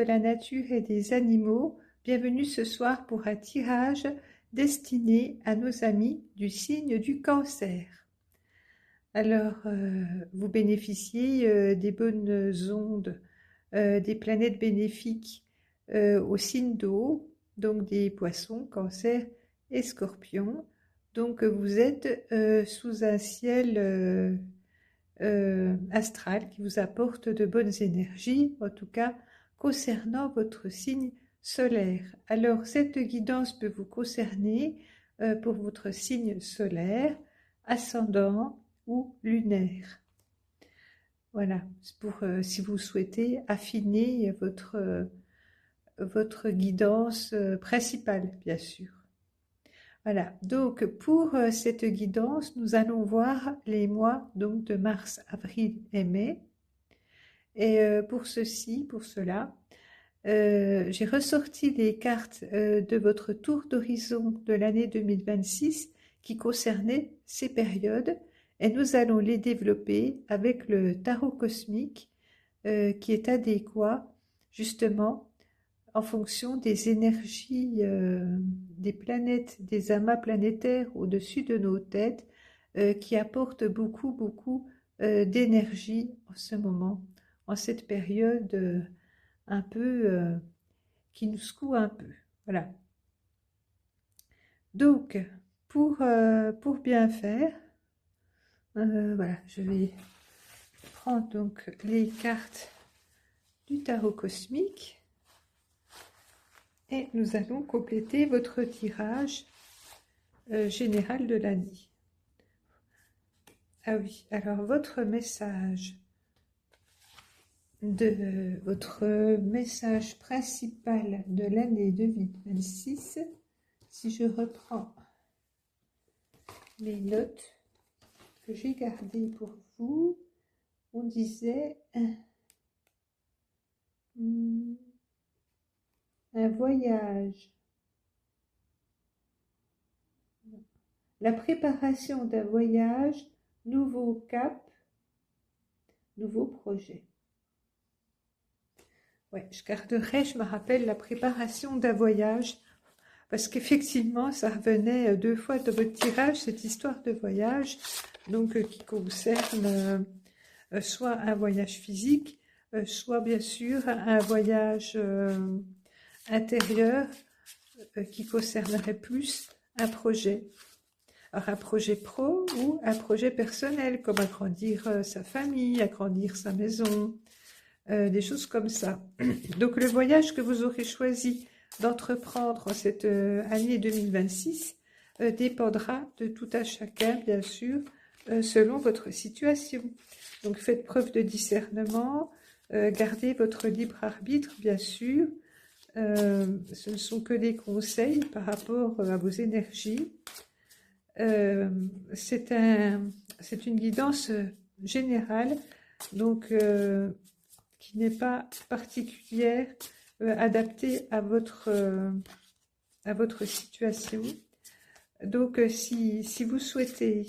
la nature et des animaux, bienvenue ce soir pour un tirage destiné à nos amis du signe du Cancer. Alors, vous bénéficiez des bonnes ondes, des planètes bénéfiques au signe d'eau, donc des poissons, Cancer et Scorpion. Donc, vous êtes sous un ciel astral qui vous apporte de bonnes énergies, en tout cas concernant votre signe solaire. Alors, cette guidance peut vous concerner pour votre signe solaire, ascendant ou lunaire. Voilà, c'est pour si vous souhaitez affiner votre guidance principale, bien sûr. Voilà, donc pour cette guidance, nous allons voir les mois donc de mars, avril et mai. Et pour cela, j'ai ressorti les cartes de votre tour d'horizon de l'année 2026 qui concernaient ces périodes et nous allons les développer avec le tarot cosmique qui est adéquat justement en fonction des énergies des planètes, des amas planétaires au-dessus de nos têtes qui apportent beaucoup d'énergie en ce moment, en cette période un peu qui nous secoue un peu. Voilà. Donc, pour bien faire, voilà, je vais prendre donc les cartes du tarot cosmique et nous allons compléter votre tirage général de l'année. Ah oui, alors votre message principal de l'année 2026, si je reprends les notes que j'ai gardées pour vous, on disait un voyage, la préparation d'un voyage, nouveau cap, nouveau projet. Ouais, je garderai, je me rappelle, la préparation d'un voyage, parce qu'effectivement, ça revenait 2 fois dans votre tirage, cette histoire de voyage, donc qui concerne soit un voyage physique, soit bien sûr un voyage intérieur qui concernerait plus un projet. Alors un projet pro ou un projet personnel, comme agrandir sa famille, agrandir sa maison, des choses comme ça. Donc le voyage que vous aurez choisi d'entreprendre en cette année 2026 dépendra de tout un chacun, bien sûr, selon votre situation. Donc faites preuve de discernement, gardez votre libre arbitre, bien sûr. Ce ne sont que des conseils par rapport à vos énergies. C'est une guidance générale, donc qui n'est pas particulière, adaptée à votre situation. Donc si vous souhaitez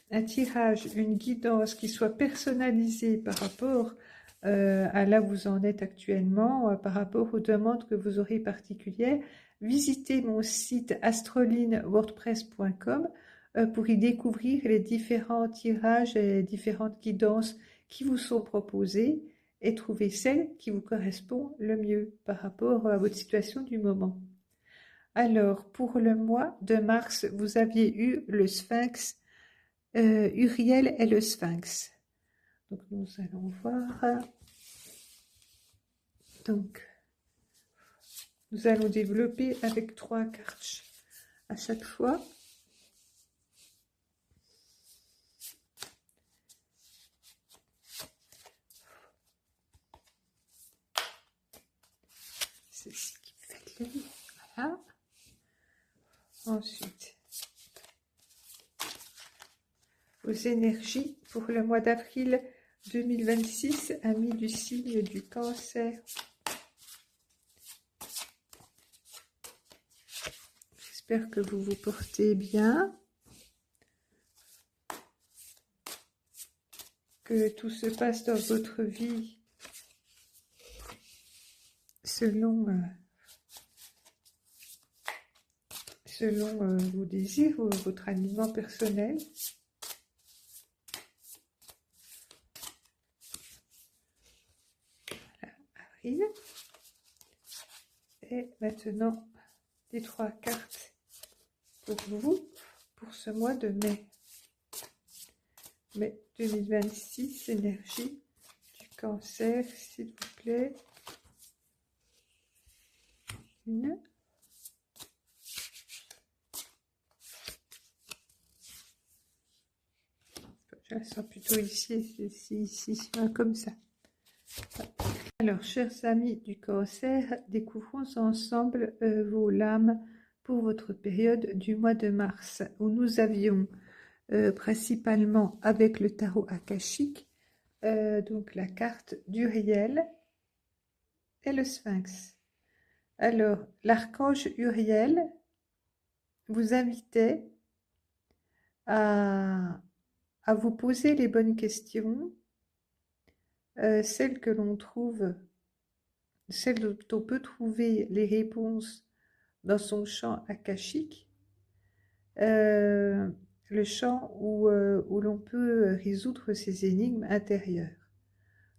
un tirage, une guidance qui soit personnalisée par rapport à là où vous en êtes actuellement, par rapport aux demandes que vous aurez particulières, visitez mon site astrolineWordPress.com pour y découvrir les différents tirages et les différentes guidances qui vous sont proposées et trouver celle qui vous correspond le mieux par rapport à votre situation du moment. Alors, pour le mois de mars, vous aviez eu le Sphinx, Uriel et le Sphinx. Donc, nous allons voir. Donc, nous allons développer avec 3 cartes à chaque fois. C'est ce qui fait le lit. Voilà. Ensuite, vos énergies pour le mois d'avril 2026, amis du signe du Cancer. J'espère que vous vous portez bien, que tout se passe dans votre vie selon, selon vos désirs, votre alignement personnel. Voilà, avril. Et maintenant, les 3 cartes pour vous, pour ce mois de mai. Mai 2026, énergie du Cancer, s'il vous plaît. Une. Je la sens plutôt ici, comme ça. Alors, chers amis du Cancer, découvrons ensemble vos lames pour votre période du mois de mars, où nous avions principalement avec le tarot akashique, donc la carte d'Uriel et le Sphinx. Alors, l'archange Uriel vous invitait à vous poser les bonnes questions, celles que l'on trouve, celles dont on peut trouver les réponses dans son champ akashique, le champ où l'on peut résoudre ces énigmes intérieures.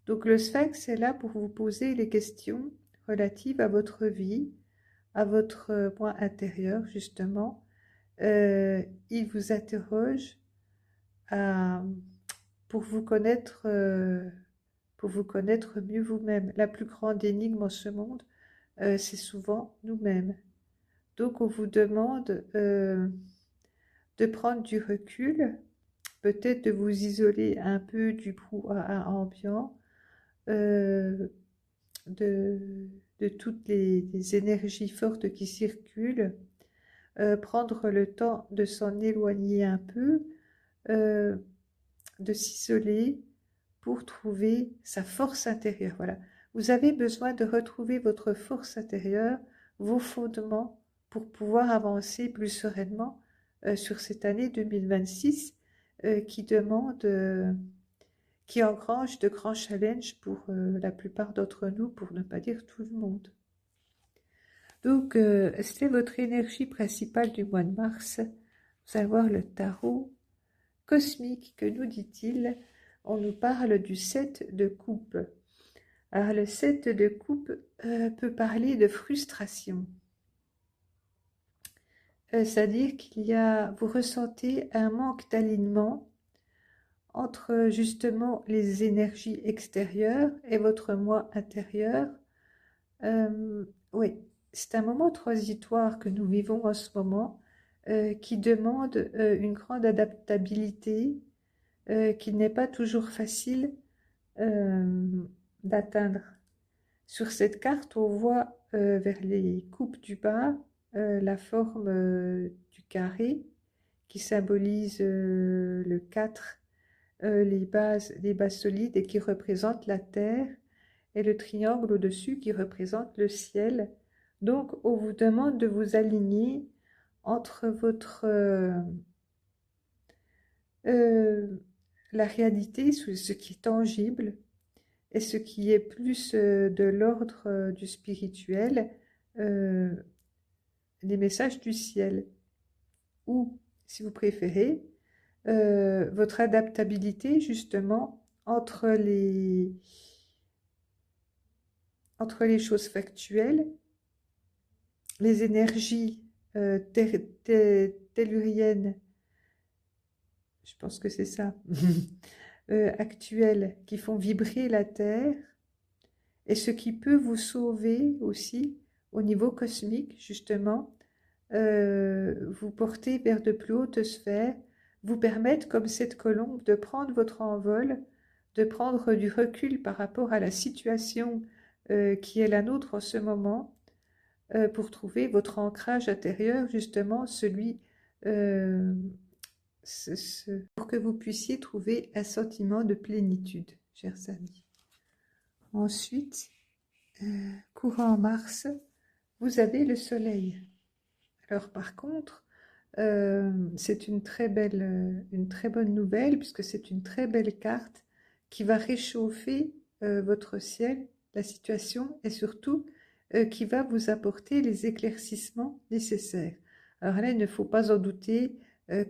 Donc le Sphinx est là pour vous poser les questions relatives à votre vie, à votre moi intérieur justement. Il vous interroge pour vous connaître mieux vous-même. La plus grande énigme en ce monde, c'est souvent nous-mêmes. Donc on vous demande de prendre du recul, peut-être de vous isoler un peu du brouhaha ambiant, de toutes les énergies fortes qui circulent, prendre le temps de s'en éloigner un peu, de s'isoler pour trouver sa force intérieure. Voilà. Vous avez besoin de retrouver votre force intérieure, vos fondements, pour pouvoir avancer plus sereinement sur cette année 2026 qui demande, qui engrange de grands challenges pour la plupart d'entre nous, pour ne pas dire tout le monde. Donc, c'est votre énergie principale du mois de mars. Vous allez voir le tarot cosmique. Que nous dit-il? On nous parle du 7 de coupe. Alors, le 7 de coupe peut parler de frustration. C'est-à-dire vous ressentez un manque d'alignement entre justement les énergies extérieures et votre moi intérieur. Oui, c'est un moment transitoire que nous vivons en ce moment qui demande une grande adaptabilité, qui n'est pas toujours facile d'atteindre. Sur cette carte, on voit vers les coupes du bas la forme du carré qui symbolise le 4, les bases solides et qui représentent la terre, et le triangle au-dessus qui représente le ciel. Donc, on vous demande de vous aligner entre la réalité, ce qui est tangible, et ce qui est plus de l'ordre du spirituel, les messages du ciel. Ou, si vous préférez, votre adaptabilité justement entre les choses factuelles, les énergies telluriennes, je pense que c'est ça, actuelles, qui font vibrer la Terre, et ce qui peut vous sauver aussi au niveau cosmique, justement, vous porter vers de plus hautes sphères, vous permettre, comme cette colombe, de prendre votre envol, de prendre du recul par rapport à la situation qui est la nôtre en ce moment, pour trouver votre ancrage intérieur, justement, pour que vous puissiez trouver un sentiment de plénitude, chers amis. Ensuite, courant Mars, vous avez le soleil. Alors par contre, c'est une très bonne nouvelle, puisque c'est une très belle carte qui va réchauffer votre ciel, la situation, et surtout qui va vous apporter les éclaircissements nécessaires. Alors là, il ne faut pas en douter,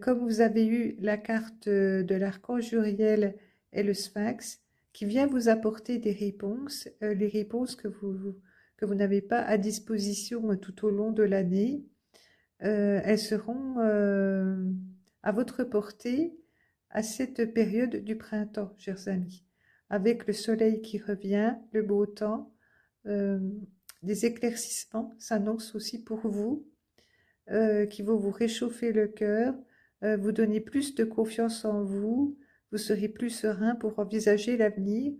comme vous avez eu la carte de l'archange Uriel et le Sphinx, qui vient vous apporter des réponses, les réponses que vous n'avez pas à disposition tout au long de l'année. Elles seront à votre portée à cette période du printemps, chers amis. Avec le soleil qui revient, le beau temps, euh, des éclaircissements s'annoncent aussi pour vous, qui vont vous réchauffer le cœur, vous donner plus de confiance en vous, vous serez plus serein pour envisager l'avenir,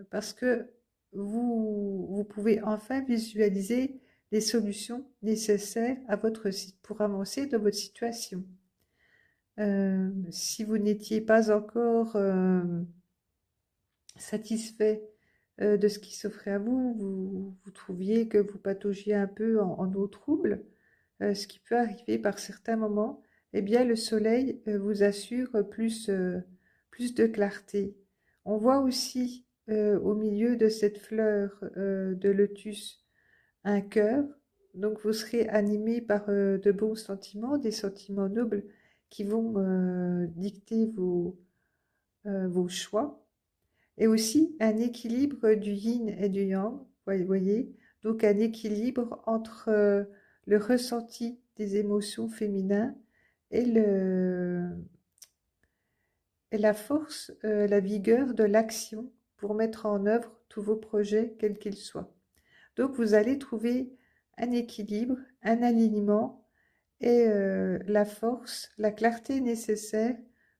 parce que vous pouvez enfin visualiser les solutions nécessaires à pour avancer dans votre situation. Si vous n'étiez pas encore satisfait de ce qui s'offrait à vous, vous trouviez que vous pataugiez un peu en eau trouble, ce qui peut arriver par certains moments, eh bien le soleil vous assure plus de clarté. On voit aussi au milieu de cette fleur de lotus un cœur, donc vous serez animé par de bons sentiments, des sentiments nobles qui vont dicter vos choix, et aussi un équilibre du yin et du yang, vous voyez, donc un équilibre entre le ressenti des émotions féminines et, et la force, la vigueur de l'action pour mettre en œuvre tous vos projets, quels qu'ils soient. Donc vous allez trouver un équilibre, un alignement et la force, la clarté nécessaire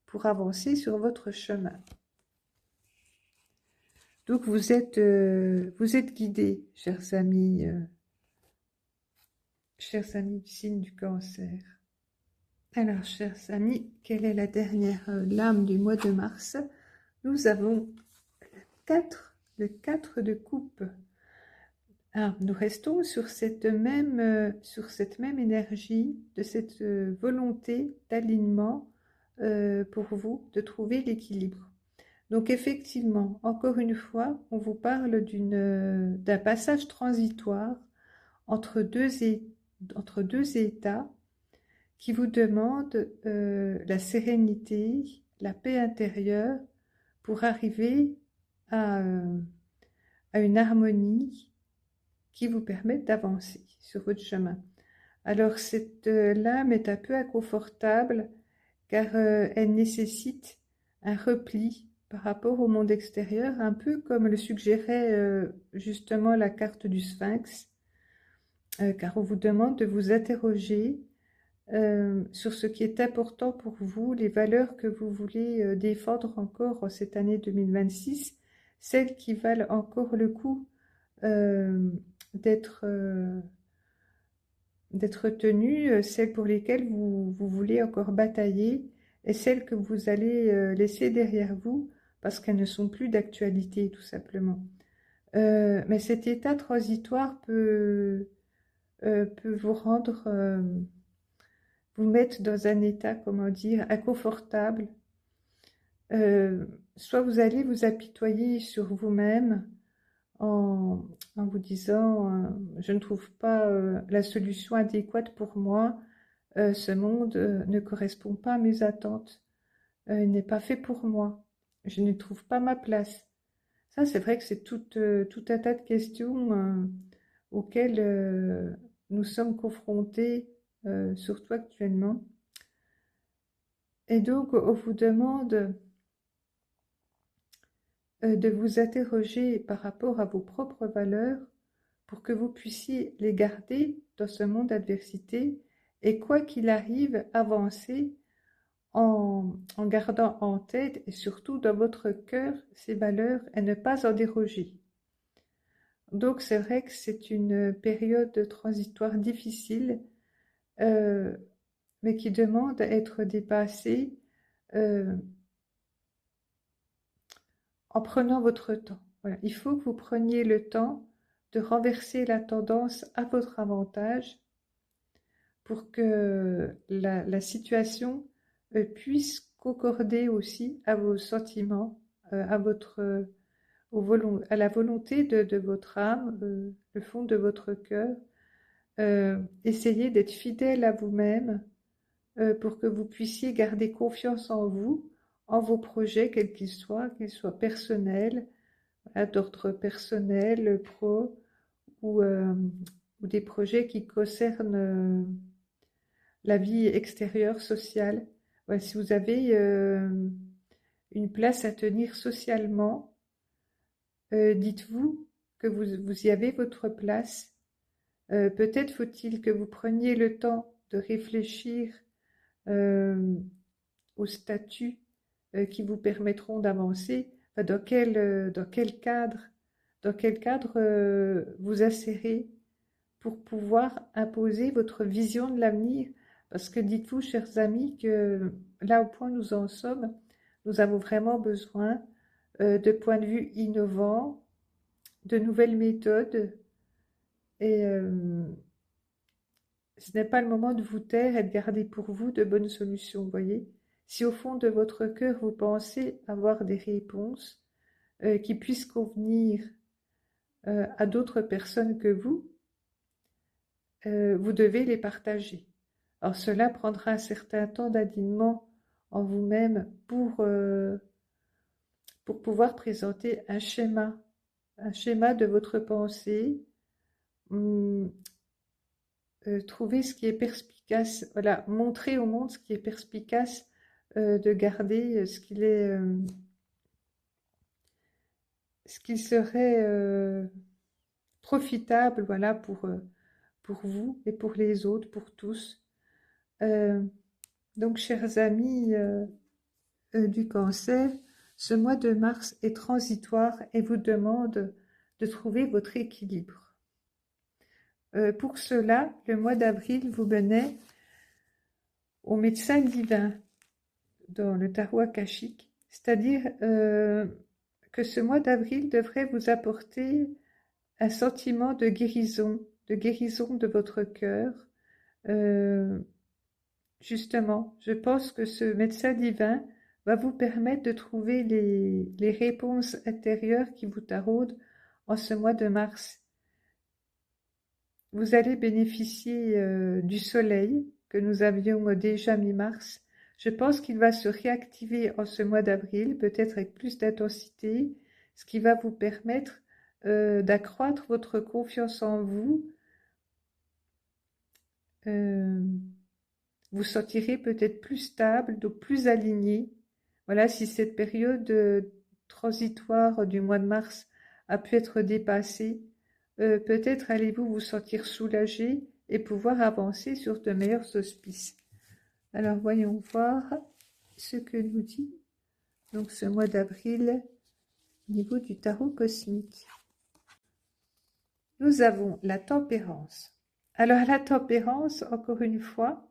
pour avancer sur votre chemin. Donc vous êtes guidés, chers amis du signe du Cancer. Alors, chers amis, quelle est la dernière lame du mois de mars? Nous avons le 4 de coupe. Alors, nous restons sur cette même énergie, de cette volonté d'alignement pour vous, de trouver l'équilibre. Donc effectivement, encore une fois, on vous parle d'un passage transitoire entre entre deux états qui vous demandent la sérénité, la paix intérieure pour arriver à une harmonie qui vous permette d'avancer sur votre chemin. Alors cette lame est un peu inconfortable car elle nécessite un repli par rapport au monde extérieur, un peu comme le suggérait justement la carte du Sphinx, car on vous demande de vous interroger sur ce qui est important pour vous, les valeurs que vous voulez défendre encore en cette année 2026, celles qui valent encore le coup euh, d'être tenues, celles pour lesquelles vous voulez encore batailler, et celles que vous allez laisser derrière vous parce qu'elles ne sont plus d'actualité, tout simplement. Mais cet état transitoire peut vous rendre, vous mettre dans un état, comment dire, inconfortable. Soit vous allez vous apitoyer sur vous-même en vous disant je ne trouve pas la solution adéquate pour moi, ce monde ne correspond pas à mes attentes, il n'est pas fait pour moi, je ne trouve pas ma place. Ça, c'est vrai que c'est tout un tas de questions auxquelles nous sommes confrontés, surtout actuellement. Et donc, on vous demande de vous interroger par rapport à vos propres valeurs pour que vous puissiez les garder dans ce monde d'adversité et quoi qu'il arrive, avancer en gardant en tête et surtout dans votre cœur ces valeurs et ne pas en déroger. Donc c'est vrai que c'est une période transitoire difficile, euh, mais qui demande à être dépassée en prenant votre temps. Voilà. Il faut que vous preniez le temps de renverser la tendance à votre avantage pour que la situation puisse concorder aussi à vos sentiments, à votre à la volonté de votre âme, le fond de votre cœur. Essayez d'être fidèle à vous-même pour que vous puissiez garder confiance en vos projets, quels qu'ils soient personnels, voilà, d'ordre personnel, pro, ou, euh, ou des projets qui concernent la vie extérieure, sociale. Ouais, si vous avez une place à tenir socialement, dites-vous que vous y avez votre place. Peut-être faut-il que vous preniez le temps de réfléchir euh, aux statuts qui vous permettront d'avancer. Enfin, dans quel cadre vous insérez pour pouvoir imposer votre vision de l'avenir. Parce que dites-vous, chers amis, que là, au point où nous en sommes, nous avons vraiment besoin de points de vue innovants, de nouvelles méthodes. Et ce n'est pas le moment de vous taire et de garder pour vous de bonnes solutions, vous voyez. Si au fond de votre cœur, vous pensez avoir des réponses qui puissent convenir à d'autres personnes que vous devez les partager. Alors cela prendra un certain temps d'alignement en vous-même pour pouvoir présenter un schéma de votre pensée, hum, trouver ce qui est perspicace, voilà, montrer au monde ce qui est perspicace, de garder ce qui serait profitable, voilà, pour vous et pour les autres, pour tous. Euh, donc, chers amis du Cancer, ce mois de mars est transitoire et vous demande de trouver votre équilibre. Pour cela, le mois d'avril vous menait au médecin divin dans le tarot akashique, c'est-à-dire que ce mois d'avril devrait vous apporter un sentiment de guérison de votre cœur. Justement, je pense que ce médecin divin va vous permettre de trouver les réponses intérieures qui vous taraudent en ce mois de mars. Vous allez bénéficier du soleil que nous avions déjà mi-mars. Je pense qu'il va se réactiver en ce mois d'avril, peut-être avec plus d'intensité, ce qui va vous permettre d'accroître votre confiance en vous. Vous sentirez peut-être plus stable, donc plus aligné. Voilà, si cette période transitoire du mois de mars a pu être dépassée, peut-être allez-vous vous sentir soulagé et pouvoir avancer sur de meilleurs auspices. Alors voyons voir ce que nous dit donc ce mois d'avril au niveau du tarot cosmique. Nous avons la tempérance. Alors la tempérance, encore une fois,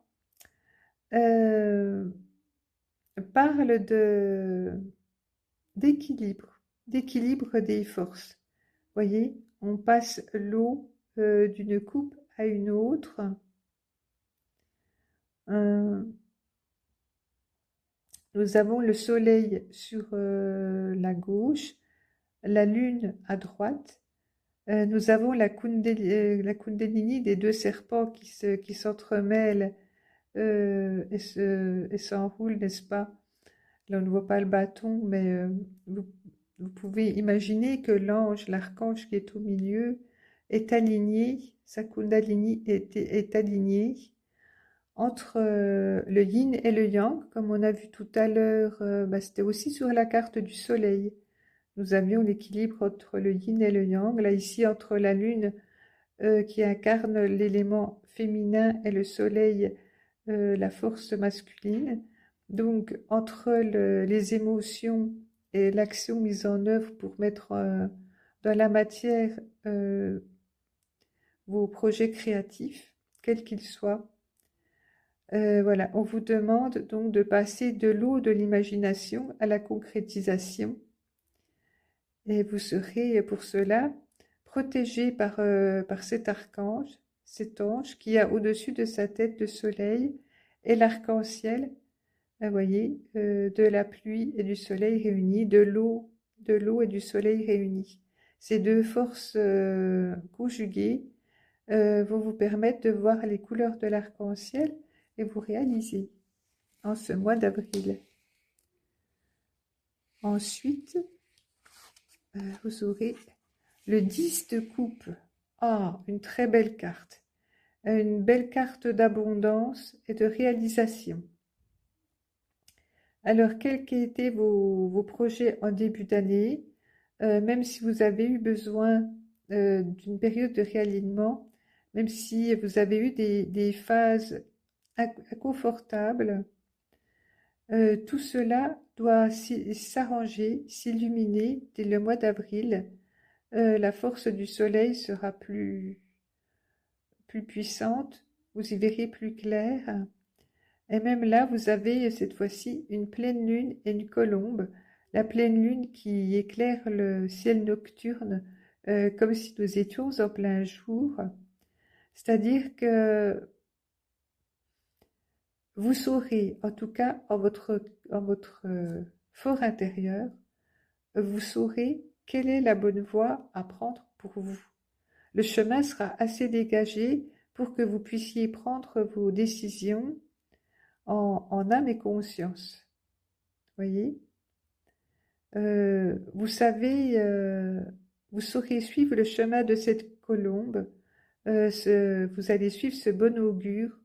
parle d'équilibre des forces. Voyez, on passe l'eau d'une coupe à une autre. Nous avons le soleil sur la gauche, la lune à droite. Nous avons la kundalini des deux serpents qui s'entremêlent et s'enroulent, n'est-ce pas? Là, on ne voit pas le bâton, mais vous pouvez imaginer que l'ange, l'archange qui est au milieu, est aligné, sa kundalini est alignée entre le yin et le yang, comme on a vu tout à l'heure. C'était aussi sur la carte du soleil. Nous avions l'équilibre entre le yin et le yang. Là, ici, entre la lune qui incarne l'élément féminin et le soleil, la force masculine. Donc, entre les émotions et l'action mise en œuvre pour mettre dans la matière vos projets créatifs, quels qu'ils soient. Voilà, on vous demande donc de passer de l'eau de l'imagination à la concrétisation. Et vous serez pour cela protégé par cet archange, cet ange qui a au-dessus de sa tête le soleil et l'arc-en-ciel, vous voyez, de la pluie et du soleil réunis, de l'eau de l'eau et du soleil réunis. Ces deux forces conjuguées vont vous permettre de voir les couleurs de l'arc-en-ciel et vous réaliser en ce mois d'avril. Ensuite, vous aurez le 10 de coupe. Ah, une très belle carte. Une belle carte d'abondance et de réalisation. Alors, quels qu'étaient vos projets en début d'année, même si vous avez eu besoin d'une période de réalignement, même si vous avez eu des phases inconfortables, tout cela doit s'arranger, s'illuminer dès le mois d'avril. La force du soleil sera plus puissante, vous y verrez plus clair. Et même là, vous avez cette fois-ci une pleine lune et une colombe. La pleine lune qui éclaire le ciel nocturne comme si nous étions en plein jour. C'est-à-dire que vous saurez, en tout cas en votre fort intérieur, vous saurez quelle est la bonne voie à prendre pour vous. Le chemin sera assez dégagé pour que vous puissiez prendre vos décisions en âme et conscience. Voyez, vous savez, vous saurez suivre le chemin de cette colombe. Vous allez suivre ce bon augure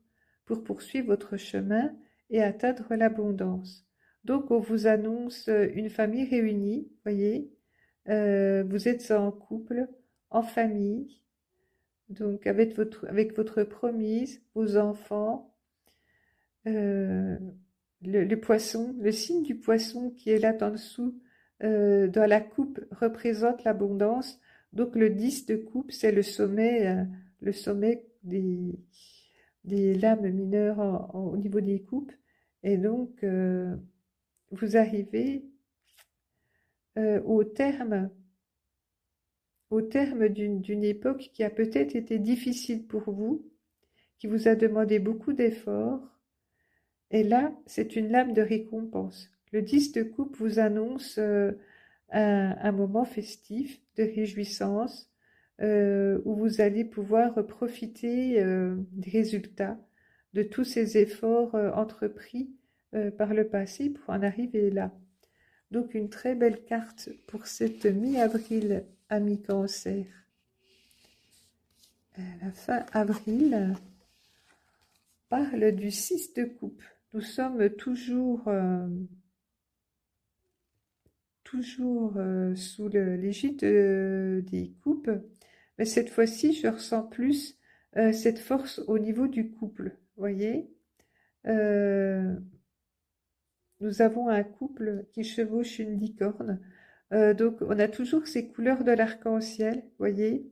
pour poursuivre votre chemin et atteindre l'abondance. Donc, on vous annonce une famille réunie. Voyez, vous êtes en couple, en famille, donc avec votre promise, vos enfants. Le poisson, le signe du poisson qui est là en dessous, dans la coupe, représente l'abondance. Donc le 10 de coupe, c'est le sommet des lames mineures au niveau des coupes. Et donc, vous arrivez au terme d'une époque qui a peut-être été difficile pour vous, qui vous a demandé beaucoup d'efforts. Et là, c'est une lame de récompense. Le 10 de coupe vous annonce un moment festif de réjouissance où vous allez pouvoir profiter des résultats de tous ces efforts entrepris par le passé pour en arriver là. Donc une très belle carte pour cette mi-avril à mi-cancer. La fin avril parle du 6 de coupe. Nous sommes toujours sous l'égide des coupes, mais cette fois-ci, je ressens plus cette force au niveau du couple. Voyez, nous avons un couple qui chevauche une licorne. Donc, on a toujours ces couleurs de l'arc-en-ciel, voyez,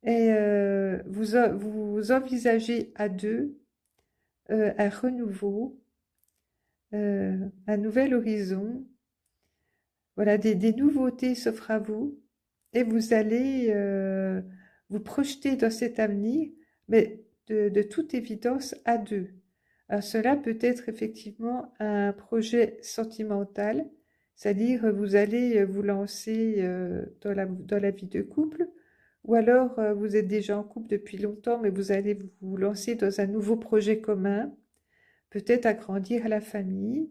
et vous envisagez à deux un renouveau, un nouvel horizon. Voilà, des nouveautés s'offrent à vous et vous allez vous projeter dans cet avenir, mais de toute évidence à deux. Alors, cela peut être effectivement un projet sentimental, c'est-à-dire vous allez vous lancer dans la vie de couple, ou alors vous êtes déjà en couple depuis longtemps, mais vous allez vous lancer dans un nouveau projet commun, peut-être agrandir la famille,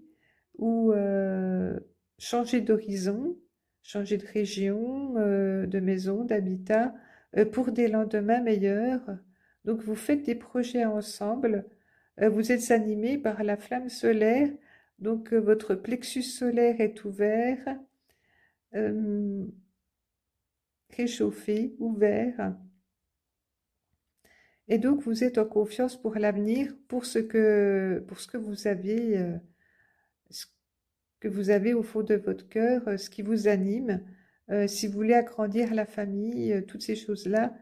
ou changer d'horizon, changer de région, de maison, d'habitat, pour des lendemains meilleurs. Donc vous faites des projets ensemble, vous êtes animé par la flamme solaire, donc votre plexus solaire est ouvert, euh, réchauffé, ouvert. Et donc vous êtes en confiance pour l'avenir, pour ce que vous avez, ce que vous avez au fond de votre cœur, ce qui vous anime. Si vous voulez agrandir la famille, toutes ces choses-là,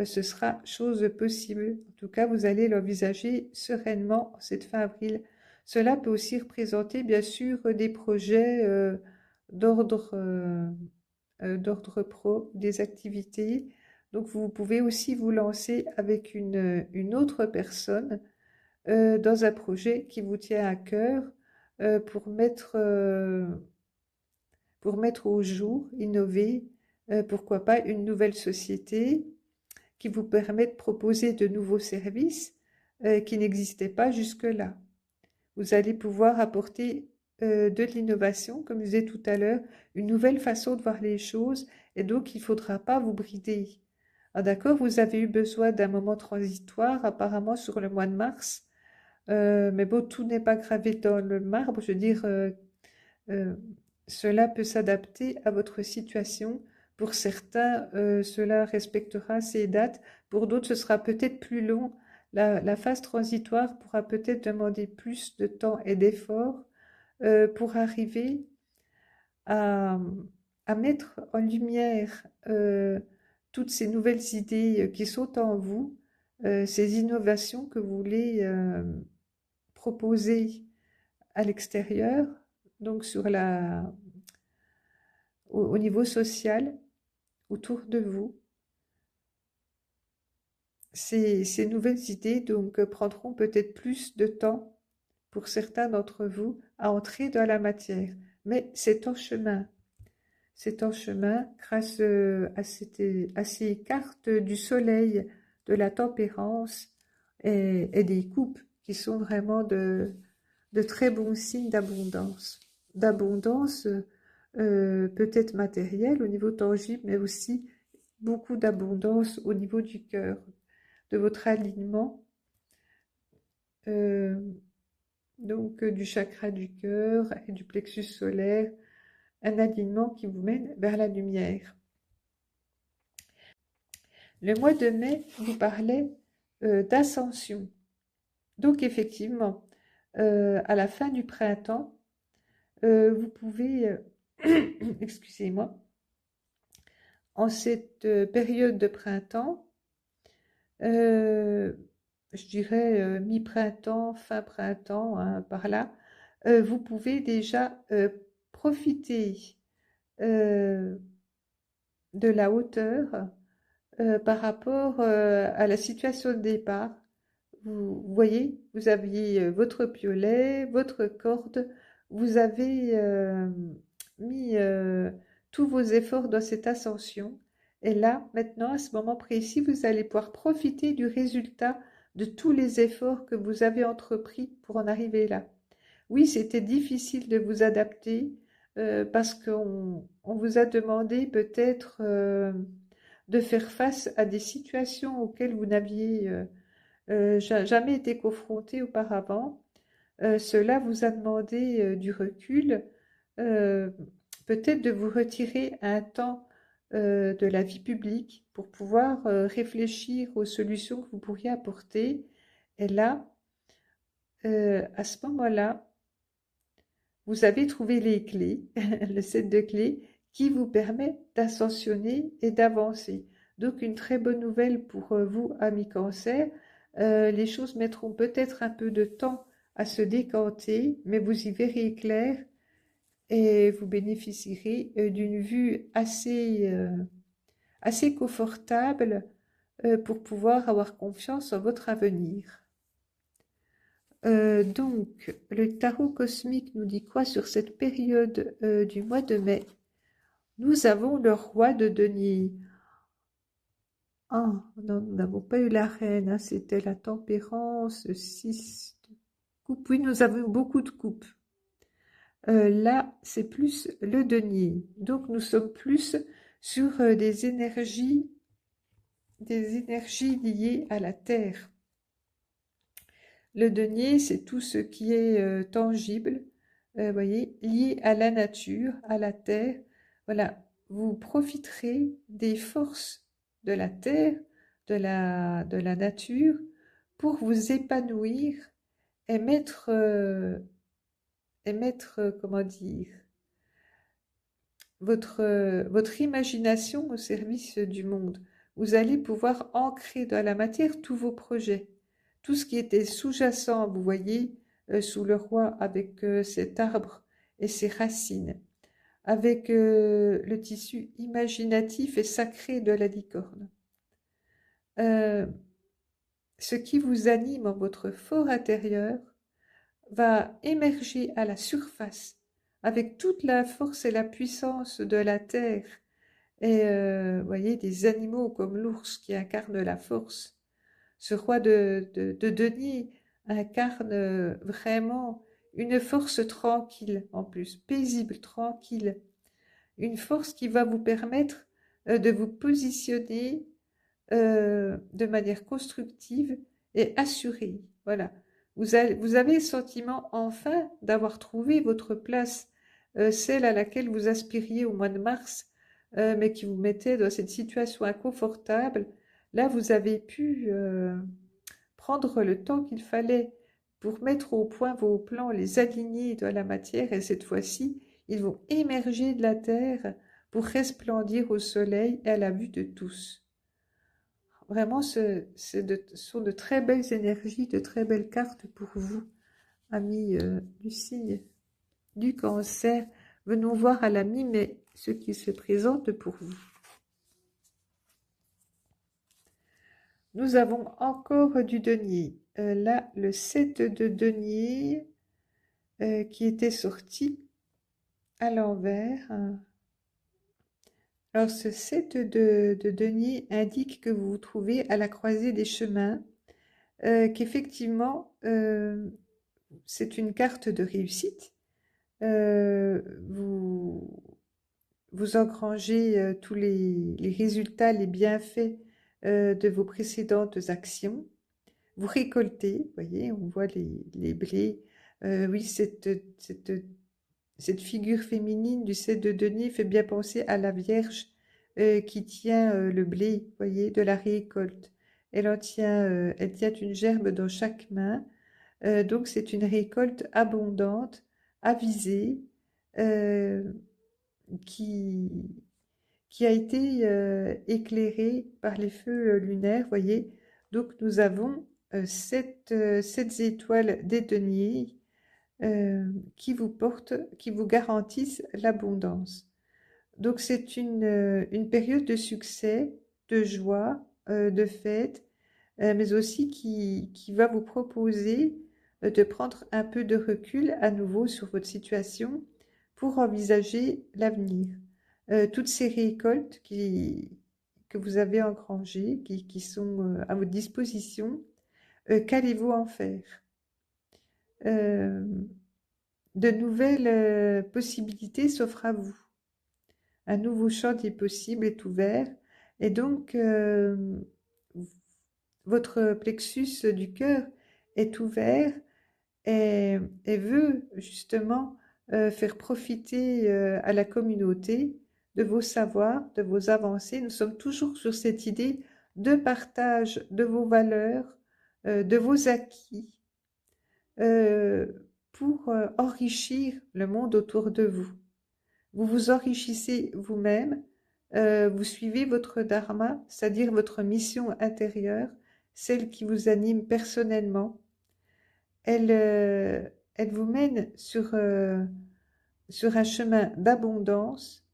ce sera chose possible. En tout cas, vous allez l'envisager sereinement en cette fin avril. Cela peut aussi représenter, bien sûr, des projets d'ordre d'ordre pro, des activités. Donc, vous pouvez aussi vous lancer avec une autre personne dans un projet qui vous tient à cœur pour pour mettre au jour, innover, pourquoi pas une nouvelle société qui vous permet de proposer de nouveaux services qui n'existaient pas jusque-là. Vous allez pouvoir apporter de l'innovation, comme je disais tout à l'heure, une nouvelle façon de voir les choses, et donc il ne faudra pas vous brider. Ah, d'accord, vous avez eu besoin d'un moment transitoire, apparemment sur le mois de mars, mais bon, tout n'est pas gravé dans le marbre. Je veux dire, euh, cela peut s'adapter à votre situation. Pour certains, cela respectera ces dates. Pour d'autres, ce sera peut-être plus long. La phase transitoire pourra peut-être demander plus de temps et d'efforts pour arriver à, à mettre en lumière toutes ces nouvelles idées qui sont en vous, ces innovations que vous voulez proposer à l'extérieur, donc au niveau social, autour de vous. Ces nouvelles idées donc prendront peut-être plus de temps pour certains d'entre vous à entrer dans la matière, mais c'est en chemin. C'est en chemin grâce à ces cartes du soleil, de la tempérance et des coupes qui sont vraiment de très bons signes d'abondance. D'abondance peut-être matérielle au niveau tangible, mais aussi beaucoup d'abondance au niveau du cœur, de votre alignement, euh, donc du chakra du cœur et du plexus solaire, un alignement qui vous mène vers la lumière. Le mois de mai vous parlait d'ascension. Donc effectivement, à la fin du printemps, vous pouvez, excusez-moi, en cette période de printemps, je dirais mi-printemps, fin printemps, hein, par là, vous pouvez déjà profiter de la hauteur par rapport à la situation de départ. Vous voyez, vous aviez votre piolet, votre corde, vous avez mis tous vos efforts dans cette ascension. Et là, maintenant, à ce moment précis, vous allez pouvoir profiter du résultat de tous les efforts que vous avez entrepris pour en arriver là. Oui, c'était difficile de vous adapter parce qu'on vous a demandé peut-être de faire face à des situations auxquelles vous n'aviez jamais été confronté auparavant. Cela vous a demandé du recul, euh, peut-être de vous retirer un temps de la vie publique pour pouvoir réfléchir aux solutions que vous pourriez apporter. Et là, à ce moment-là, vous avez trouvé les clés, le set de clés qui vous permet d'ascensionner et d'avancer. Donc une très bonne nouvelle pour vous, amis cancer. Les choses mettront peut-être un peu de temps à se décanter, mais vous y verrez clair et vous bénéficierez d'une vue assez confortable pour pouvoir avoir confiance en votre avenir. Donc, le tarot cosmique nous dit quoi sur cette période du mois de mai? Nous avons le roi de denier. Ah, non, nous n'avons pas eu la reine, hein, c'était la tempérance, 6 de coupe. Oui, nous avons eu beaucoup de coupes. Là, c'est plus le denier. Donc, nous sommes plus sur des énergies liées à la terre. Le denier, c'est tout ce qui est tangible, voyez, lié à la nature, à la terre. Voilà, vous profiterez des forces de la terre, de la nature, pour vous épanouir et mettre, comment dire, votre imagination au service du monde. Vous allez pouvoir ancrer dans la matière tous vos projets. Tout ce qui était sous-jacent, vous voyez, sous le roi avec cet arbre et ses racines, avec le tissu imaginatif et sacré de la licorne. Ce qui vous anime en votre fort intérieur va émerger à la surface avec toute la force et la puissance de la terre. Et vous voyez, des animaux comme l'ours qui incarne la force. Ce roi de denier incarne vraiment une force tranquille, en plus, paisible, tranquille. Une force qui va vous permettre de vous positionner de manière constructive et assurée. Voilà. Vous avez le sentiment enfin d'avoir trouvé votre place, celle à laquelle vous aspiriez au mois de mars, mais qui vous mettait dans cette situation inconfortable. Là, vous avez pu prendre le temps qu'il fallait pour mettre au point vos plans, les aligner dans la matière, et cette fois-ci, ils vont émerger de la terre pour resplendir au soleil et à la vue de tous. Vraiment, ce sont de très belles énergies, de très belles cartes pour vous, amis du signe du Cancer. Venons voir à la mi-mai ce qui se présente pour vous. Nous avons encore du denier. Là, le 7 de denier qui était sorti à l'envers. Alors, ce 7 de denier indique que vous vous trouvez à la croisée des chemins, qu'effectivement, c'est une carte de réussite. Vous, vous engrangez tous les résultats, les bienfaits de vos précédentes actions. Vous récoltez, vous voyez, on voit les blés. Oui, cette figure féminine du 7 de denier fait bien penser à la Vierge qui tient le blé, vous voyez, de la récolte. Elle tient une gerbe dans chaque main. Donc c'est une récolte abondante, avisée, euh, qui, qui a été éclairée par les feux lunaires, voyez. Donc nous avons sept étoiles des deniers qui vous garantissent l'abondance. Donc c'est une période de succès, de joie, de fête, mais aussi qui va vous proposer de prendre un peu de recul à nouveau sur votre situation pour envisager l'avenir. Toutes ces récoltes que vous avez engrangées, qui sont à votre disposition, qu'allez-vous en faire? Euh, de nouvelles possibilités s'offrent à vous. Un nouveau champ des possibles est ouvert et donc votre plexus du cœur est ouvert et veut justement faire profiter à la communauté de vos savoirs, de vos avancées. Nous sommes toujours sur cette idée de partage de vos valeurs, de vos acquis, euh, pour enrichir le monde autour de vous. Vous vous enrichissez vous-même, vous suivez votre dharma, c'est-à-dire votre mission intérieure, celle qui vous anime personnellement. Elle, elle vous mène sur un chemin d'abondance,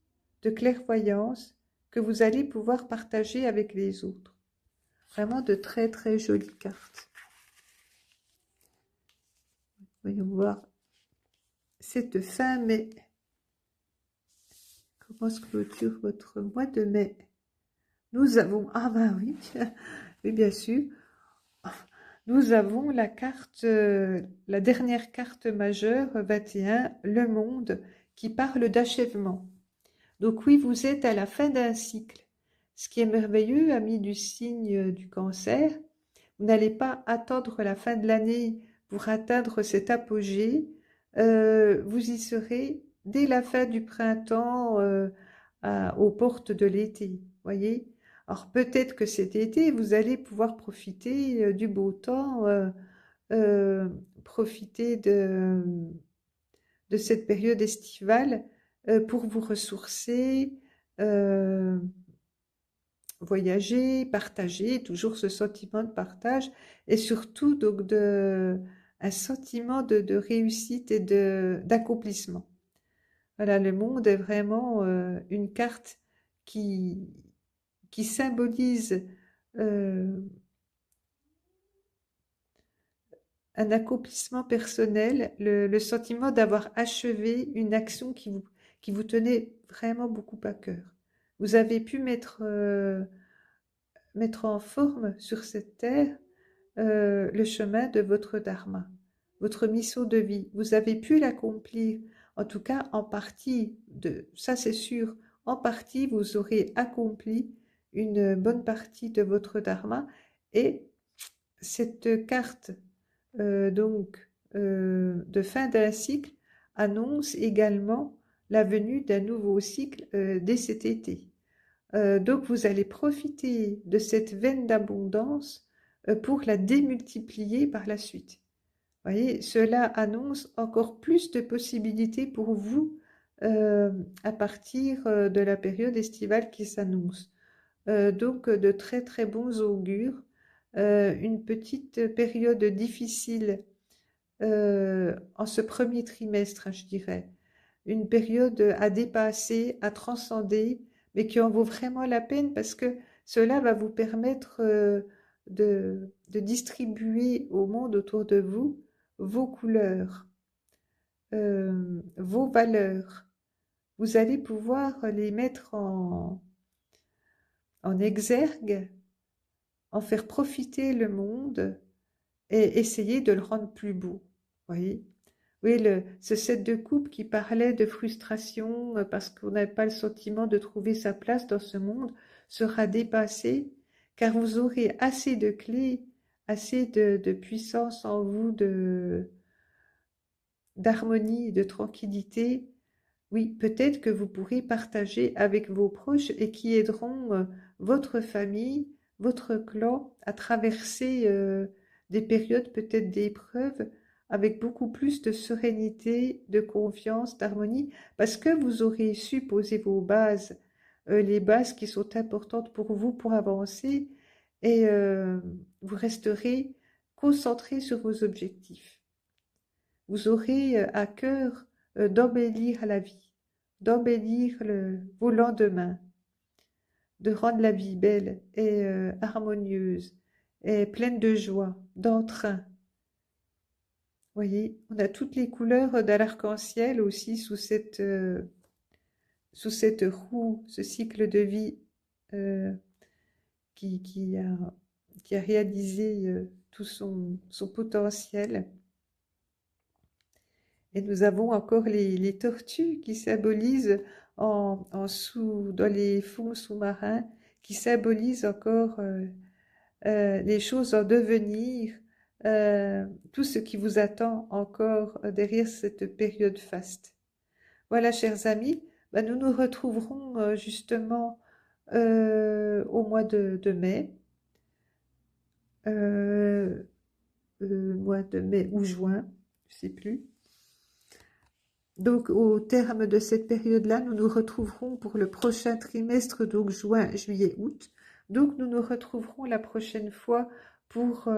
de clairvoyance que vous allez pouvoir partager avec les autres. Vraiment de très très jolies cartes. Voyons voir cette fin mai. Comment se clôture votre mois de mai? Nous avons, ah ben oui, oui bien sûr, nous avons la carte, la dernière carte majeure, 21, le monde, qui parle d'achèvement. Donc oui, vous êtes à la fin d'un cycle. Ce qui est merveilleux, amis du signe du Cancer, vous n'allez pas attendre la fin de l'année pour atteindre cet apogée. Vous y serez dès la fin du printemps, aux portes de l'été, voyez. Alors peut-être que cet été, vous allez pouvoir profiter du beau temps, euh, profiter de cette période estivale pour vous ressourcer, euh, voyager, partager, toujours ce sentiment de partage et surtout donc un sentiment de réussite et d'accomplissement. Voilà, le monde est vraiment une carte qui, qui symbolise euh, un accomplissement personnel, le sentiment d'avoir achevé une action qui vous tenait vraiment beaucoup à cœur. Vous avez pu mettre en forme sur cette terre le chemin de votre dharma, votre mission de vie. Vous avez pu l'accomplir, en tout cas en partie, ça c'est sûr, en partie vous aurez accompli une bonne partie de votre dharma et cette carte de fin d'un cycle annonce également la venue d'un nouveau cycle dès cet été. Donc vous allez profiter de cette veine d'abondance pour la démultiplier par la suite. Vous voyez, cela annonce encore plus de possibilités pour vous à partir de la période estivale qui s'annonce. Donc de très très bons augures, une petite période difficile en ce premier trimestre, je dirais. Une période à dépasser, à transcender, mais qui en vaut vraiment la peine parce que cela va vous permettre de distribuer au monde autour de vous vos couleurs, vos valeurs. Vous allez pouvoir les mettre en exergue, en faire profiter le monde et essayer de le rendre plus beau. Voyez? Oui, ce set de coupe qui parlait de frustration parce qu'on n'avait pas le sentiment de trouver sa place dans ce monde sera dépassé car vous aurez assez de clés, assez de puissance en vous, d'harmonie, de tranquillité. Oui, peut-être que vous pourrez partager avec vos proches et qui aideront votre famille, votre clan à traverser des périodes peut-être d'épreuves avec beaucoup plus de sérénité, de confiance, d'harmonie, parce que vous aurez su poser vos bases, les bases qui sont importantes pour vous pour avancer et vous resterez concentré sur vos objectifs. Vous aurez à cœur d'embellir la vie, d'embellir vos lendemains, de rendre la vie belle et harmonieuse et pleine de joie, d'entrain. Voyez, on a toutes les couleurs de l'arc-en-ciel aussi sous cette roue, ce cycle de vie euh, qui, qui a, qui a réalisé tout son potentiel. Et nous avons encore les tortues qui symbolisent dans les fonds sous-marins, qui symbolisent encore les choses en devenir, tout ce qui vous attend encore derrière cette période faste. Voilà, chers amis, ben, nous nous retrouverons justement au mois de mai, mois de mai ou juin, je ne sais plus. Donc, au terme de cette période-là, nous nous retrouverons pour le prochain trimestre, donc juin, juillet, août. Donc, nous nous retrouverons la prochaine fois pour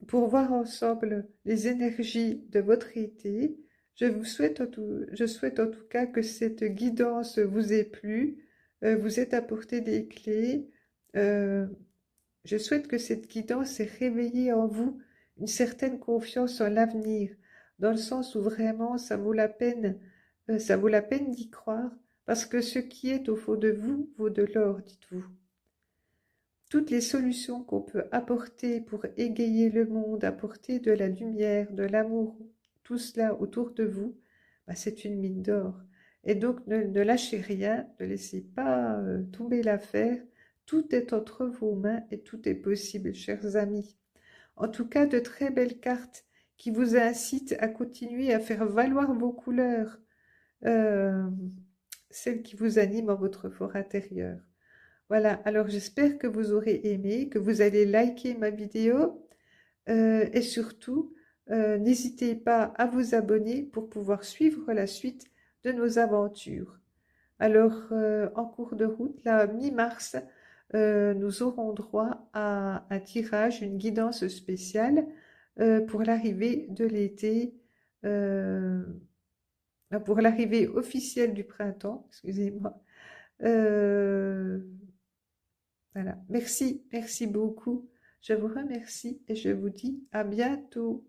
voir ensemble les énergies de votre été. Je souhaite en tout cas que cette guidance vous ait plu, vous ait apporté des clés. Euh, je souhaite que cette guidance ait réveillé en vous une certaine confiance en l'avenir, dans le sens où vraiment ça vaut la peine d'y croire, parce que ce qui est au fond de vous vaut de l'or, dites-vous. Toutes les solutions qu'on peut apporter pour égayer le monde, apporter de la lumière, de l'amour, tout cela autour de vous, bah, c'est une mine d'or. Et donc ne lâchez rien, ne laissez pas tomber l'affaire. Tout est entre vos mains et tout est possible, chers amis. En tout cas, de très belles cartes qui vous incitent à continuer à faire valoir vos couleurs, euh, celles qui vous animent en votre fort intérieur. Voilà, alors j'espère que vous aurez aimé, que vous allez liker ma vidéo et surtout, n'hésitez pas à vous abonner pour pouvoir suivre la suite de nos aventures. Alors, en cours de route, là, mi-mars, nous aurons droit à un tirage, une guidance spéciale pour l'arrivée de l'été, euh, pour l'arrivée officielle du printemps, excusez-moi. Euh, voilà, merci beaucoup. Je vous remercie et je vous dis à bientôt.